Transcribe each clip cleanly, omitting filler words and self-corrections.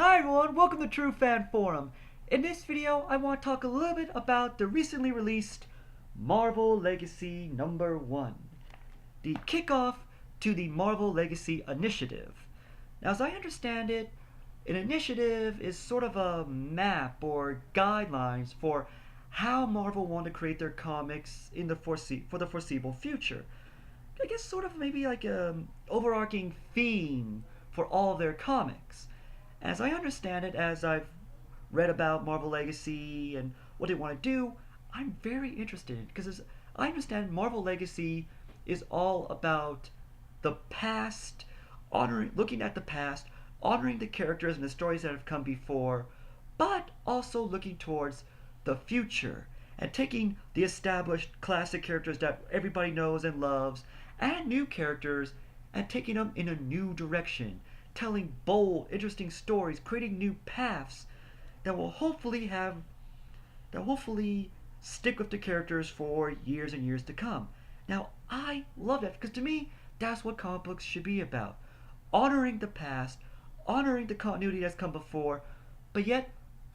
Hi everyone, welcome to True Fan Forum. In this video, I want to talk a little bit about the recently released Marvel Legacy number 1, the kickoff to the Marvel Legacy Initiative. Now, as I understand it, an initiative is sort of a map or guidelines for how Marvel want to create their comics in the for the foreseeable future. I guess sort of maybe like an overarching theme for all of their comics. As I understand it, as I've read about Marvel Legacy and what they want to do, I'm very interested in it because as I understand, Marvel Legacy is all about the past, looking at the past, honoring the characters and the stories that have come before, but also looking towards the future and taking the established classic characters that everybody knows and loves and new characters and taking them in a new direction, telling bold, interesting stories, creating new paths that will hopefully stick with the characters for years and years to come. Now, I love that because to me, that's what comic books should be about. Honoring the past, honoring the continuity that's come before, but yet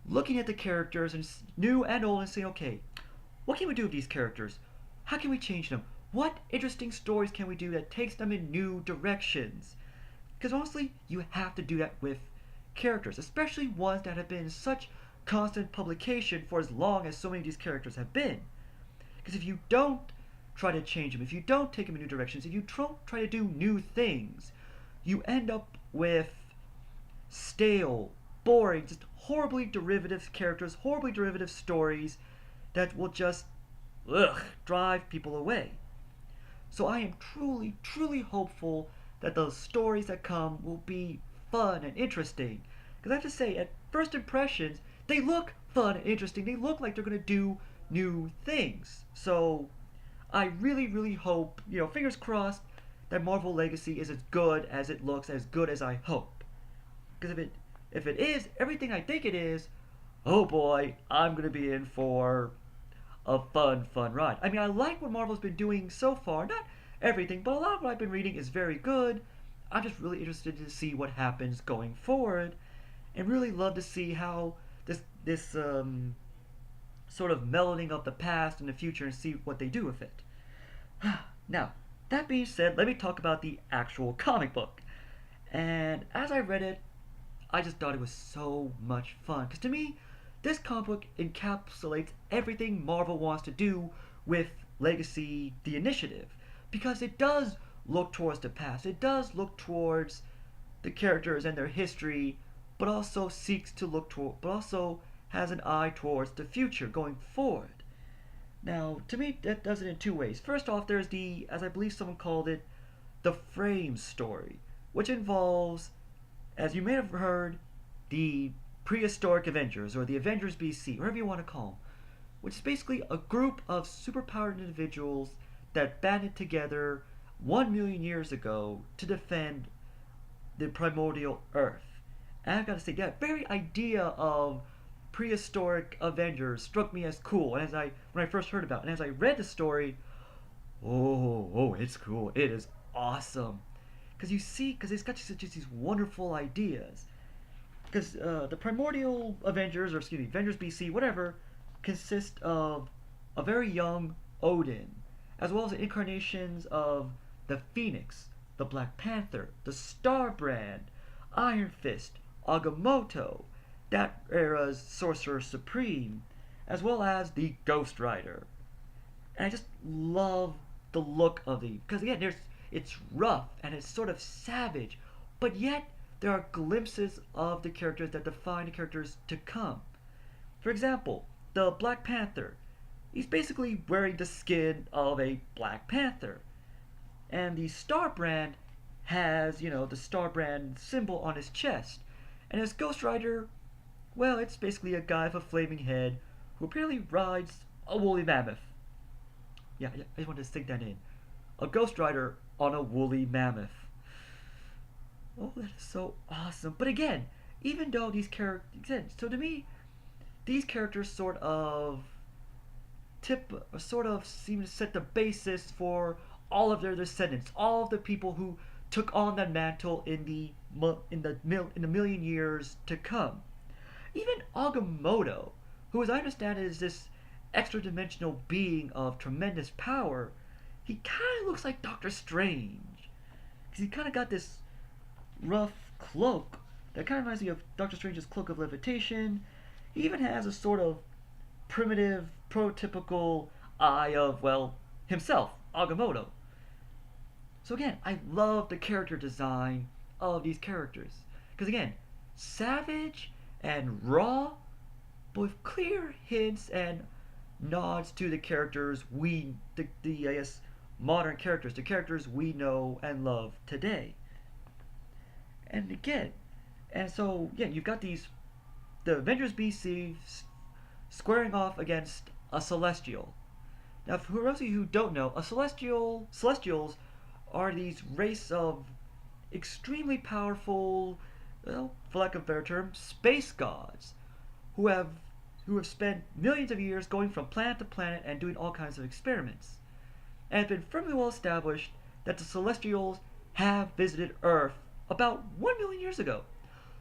looking at the characters and new and old and saying, okay, what can we do with these characters? How can we change them? What interesting stories can we do that takes them in new directions? Because honestly, you have to do that with characters, especially ones that have been in such constant publication for as long as so many of these characters have been. Because if you don't try to change them, if you don't take them in new directions, if you don't try to do new things, you end up with stale, boring, just horribly derivative characters, horribly derivative stories that will just drive people away. So I am truly, truly hopeful that the stories that come will be fun and interesting. Because I have to say, at first impressions, they look fun and interesting. They look like they're going to do new things. So I really, really hope, fingers crossed, that Marvel Legacy is as good as it looks, as good as I hope. Because if it is everything I think it is, oh boy, I'm going to be in for a fun ride. I mean, I like what Marvel's been doing so far. Not everything, but a lot of what I've been reading is very good. I'm just really interested to see what happens going forward, and really love to see how this sort of melding of the past and the future and see what they do with it. Now, that being said, let me talk about the actual comic book. And as I read it, I just thought it was so much fun. Because to me, this comic book encapsulates everything Marvel wants to do with Legacy, the initiative. Because it does look towards the past. It does look towards the characters and their history, but also seeks to look toward, but also has an eye towards the future going forward. Now, to me, that does it in two ways. First off, there's the, as I believe someone called it, the frame story, which involves, as you may have heard, the prehistoric Avengers, or the Avengers BC, whatever you want to call them, which is basically a group of superpowered individuals that banded together 1 million years ago to defend the primordial Earth. And I've got to say, that very idea of prehistoric Avengers struck me as cool. And when I first heard about it, and as I read the story, it's cool. It is awesome. Because it's got just these wonderful ideas. Because the primordial Avengers, or excuse me, Avengers BC, whatever, consist of a very young Odin, as well as the incarnations of the Phoenix, the Black Panther, the Starbrand, Iron Fist, Agamotto, that era's Sorcerer Supreme, as well as the Ghost Rider. And I just love the look of the, because again, it's rough and it's sort of savage, but yet there are glimpses of the characters that define the characters to come. For example, the Black Panther, he's basically wearing the skin of a Black Panther. And the Starbrand has, the Starbrand symbol on his chest. And his Ghost Rider, well, it's basically a guy with a flaming head who apparently rides a woolly mammoth. Yeah, I just wanted to stick that in. A Ghost Rider on a woolly mammoth. Oh, that is so awesome. But again, even though these characters, so to me, these characters sort of seem to set the basis for all of their descendants, all of the people who took on that mantle in the in the million years to come. Even Agamotto, who as I understand it is this extra-dimensional being of tremendous power, he kind of looks like Doctor Strange. Because he kind of got this rough cloak that kind of reminds me of Doctor Strange's cloak of levitation. He even has a sort of primitive, prototypical eye of, well, himself, Agamotto. So again, I love the character design of these characters. Because again, savage and raw, but with clear hints and nods to the characters the I guess, modern characters, the characters we know and love today. And again, and so, yeah, you've got the Avengers BC squaring off against a Celestial. Now, for those of you who don't know, Celestials are these race of extremely powerful, well, for lack of a better term, space gods who have spent millions of years going from planet to planet and doing all kinds of experiments. And it's been firmly well established that the Celestials have visited Earth about 1 million years ago.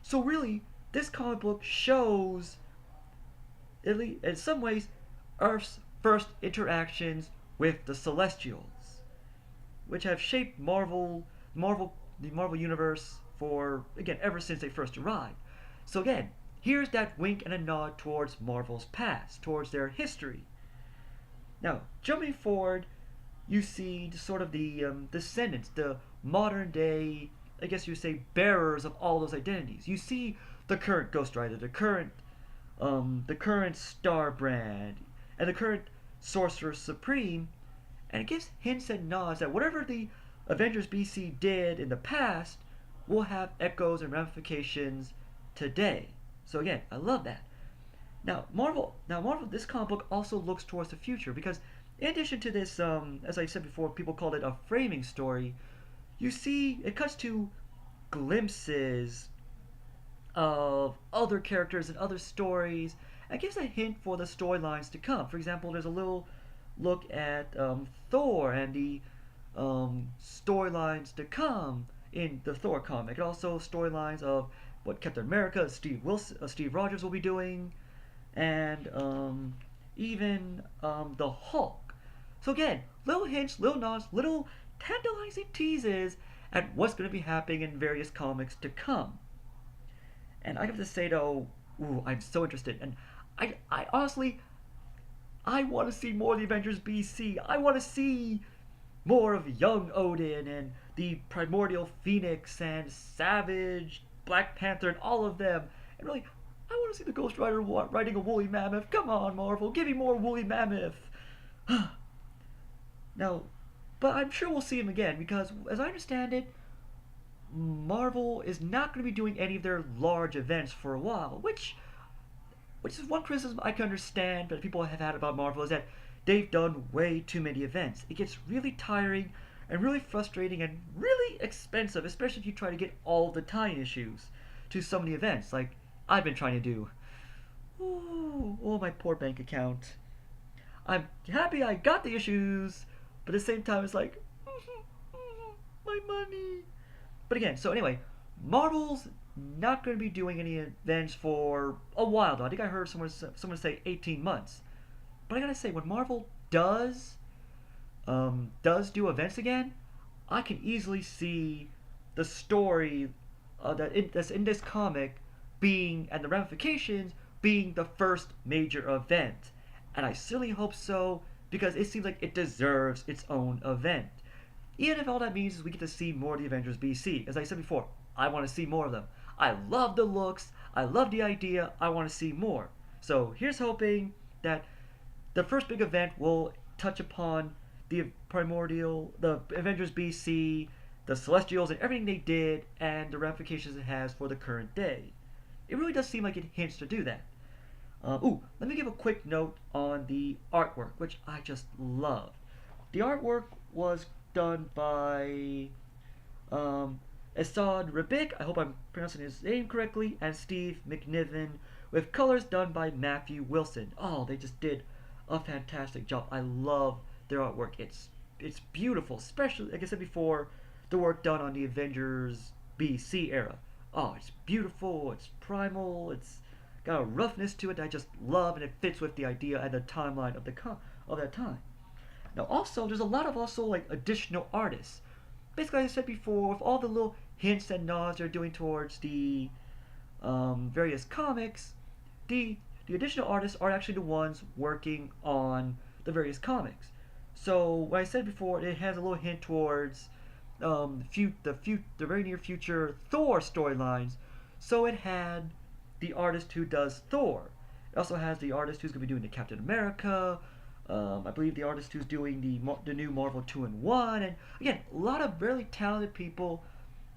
So really, this comic book shows, in some ways, Earth's first interactions with the Celestials, which have shaped the Marvel universe for, again, ever since they first arrived. So again, here's that wink and a nod towards Marvel's past, towards their history. Now, jumping forward, you see sort of the descendants, the modern day, I guess you would say, bearers of all those identities. You see the current Ghost Rider, the current Starbrand, and the current Sorcerer Supreme, and it gives hints and nods that whatever the Avengers BC did in the past will have echoes and ramifications today. So again, I love that. Marvel, this comic book also looks towards the future because, in addition to this, as I said before, people called it a framing story. You see, it cuts to glimpses of other characters and other stories, and gives a hint for the storylines to come. For example, there's a little look at Thor and the storylines to come in the Thor comic, and also storylines of what Captain America, Steve Rogers will be doing, and even the Hulk. So again, little hints, little nods, little tantalizing teases at what's going to be happening in various comics to come. And I have to say though, ooh, I'm so interested, and I honestly, I want to see more of the Avengers BC. I want to see more of young Odin and the Primordial Phoenix and Savage, Black Panther, and all of them. And really, I want to see the Ghost Rider riding a woolly mammoth. Come on, Marvel, give me more woolly mammoth. Now, but I'm sure we'll see him again because, as I understand it, Marvel is not going to be doing any of their large events for a while, which is one criticism I can understand that people have had about Marvel is that they've done way too many events. It gets really tiring and really frustrating and really expensive, especially if you try to get all the tie-in issues to so many events, like I've been trying to do. Ooh, oh, my poor bank account. I'm happy I got the issues, but at the same time, it's like, my money. But again, so anyway, Marvel's not going to be doing any events for a while, though. I think I heard someone say 18 months. But I gotta say, when Marvel does do events again, I can easily see the story that's in this comic being, and the ramifications being the first major event. And I certainly hope so, because it seems like it deserves its own event. Even if all that means is we get to see more of the Avengers BC. As I said before, I want to see more of them. I love the looks, I love the idea, I want to see more. So here's hoping that the first big event will touch upon the Avengers BC, the Celestials, and everything they did, and the ramifications it has for the current day. It really does seem like it hints to do that. Let me give a quick note on the artwork, which I just loved. The artwork was done by Esad Rabik, I hope I'm pronouncing his name correctly, and Steve McNiven, with colors done by Matthew Wilson. Oh, they just did a fantastic job. I love their artwork. It's beautiful, especially, like I said before, the work done on the Avengers BC era. oh, it's beautiful, it's primal, it's got a roughness to it that I just love, and it fits with the idea and the timeline of of that time. Now, also, there's a lot of also like additional artists. Basically, like I said before, with all the little hints and nods they're doing towards the various comics, the the additional artists are actually the ones working on the various comics. So, what I said before, it has a little hint towards the very near future Thor storylines. So it had the artist who does Thor. It also has the artist who's going to be doing the Captain America. I believe the artist who's doing the new Marvel 2-in-1, and again, a lot of really talented people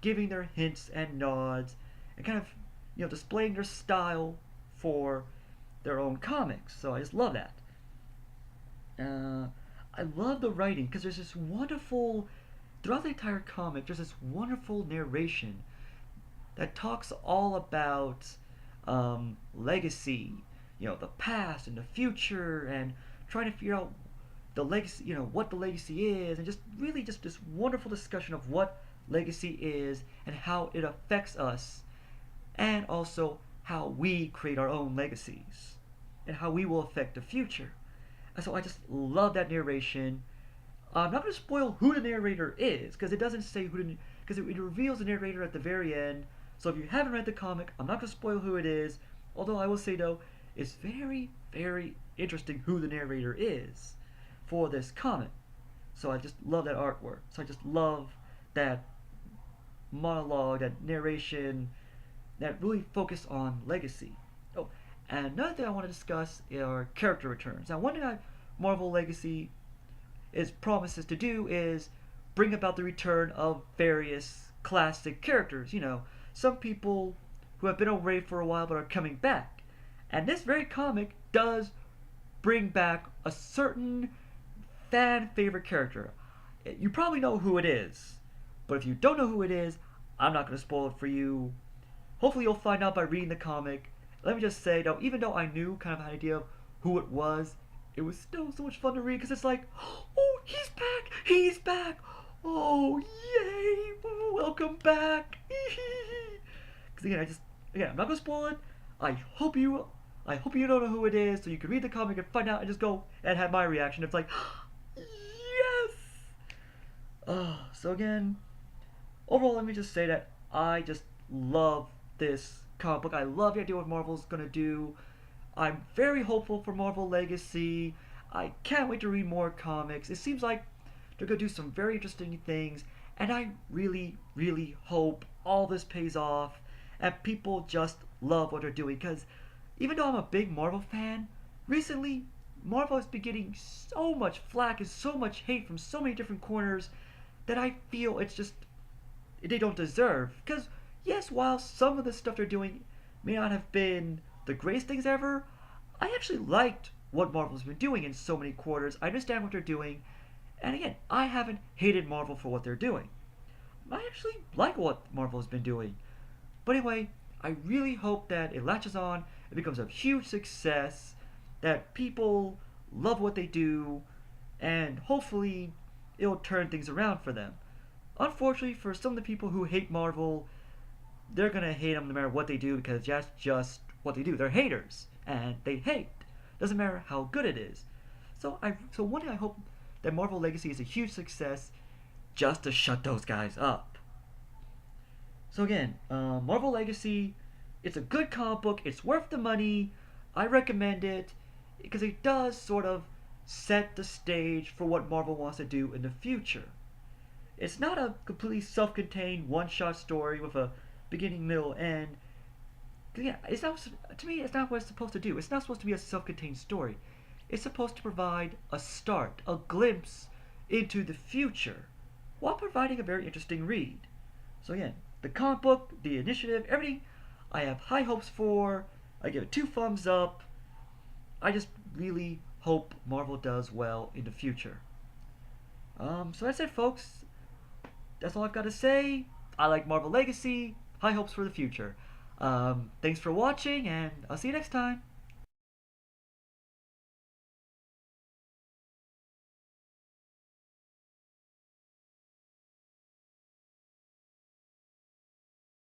giving their hints and nods, and kind of displaying their style for their own comics. So I just love that. Uh, I love the writing because there's this wonderful throughout the entire comic. There's this wonderful narration that talks all about legacy, the past and the future, and trying to figure out the legacy, what the legacy is, and just really just this wonderful discussion of what legacy is and how it affects us, and also how we create our own legacies and how we will affect the future. And so I just love that narration. I'm not going to spoil who the narrator is because it doesn't say because it reveals the narrator at the very end. So if you haven't read the comic, I'm not going to spoil who it is. Although I will say though, it's very, very interesting who the narrator is for this comic. So I just love that artwork. So I just love that monologue, that narration, that really focus on legacy. Oh, and another thing I want to discuss are character returns. Now, one thing Marvel Legacy promises to do is bring about the return of various classic characters. Some people who have been away for a while but are coming back. And this very comic does bring back a certain fan favorite character. You probably know who it is, but if you don't know who it is, I'm not going to spoil it for you. Hopefully you'll find out by reading the comic. Let me just say though, even though I knew kind of an idea of who it was still so much fun to read because it's like, oh, he's back, oh, yay, welcome back. Because again, I'm not gonna spoil it. I hope you don't know who it is, so you can read the comic and find out and just go and have my reaction. It's like, yes. So again, overall, let me just say that I just love this comic book. I love the idea what Marvel's gonna do. I'm very hopeful for Marvel Legacy. I can't wait to read more comics. It seems like they're going to do some very interesting things, and I really, really hope all this pays off and people just love what they're doing. Because even though I'm a big Marvel fan, recently Marvel has been getting so much flack and so much hate from so many different corners that I feel it's just they don't deserve. Because yes, while some of the stuff they're doing may not have been the greatest things ever, I actually liked what Marvel's been doing in so many quarters. I understand what they're doing, and again, I haven't hated Marvel for what they're doing. I actually like what Marvel has been doing. But anyway, I really hope that it latches on, it becomes a huge success, that people love what they do, and hopefully it'll turn things around for them. Unfortunately, for some of the people who hate Marvel, they're gonna hate them no matter what they do because that's just what they do. They're haters, and they hate. Doesn't matter how good it is. So one day I hope that Marvel Legacy is a huge success, just to shut those guys up. So again, Marvel Legacy, it's a good comic book. It's worth the money. I recommend it because it does sort of set the stage for what Marvel wants to do in the future. It's not a completely self-contained one-shot story with a beginning, middle, end. Yeah, it's not. To me, it's not what it's supposed to do. It's not supposed to be a self-contained story. It's supposed to provide a start, a glimpse into the future, while providing a very interesting read. So again, the comic book, the initiative, everything, I have high hopes for. I give it 2 thumbs up. I just really hope Marvel does well in the future. So that's it, folks. That's all I've got to say. I like Marvel Legacy. High hopes for the future. Thanks for watching, and I'll see you next time.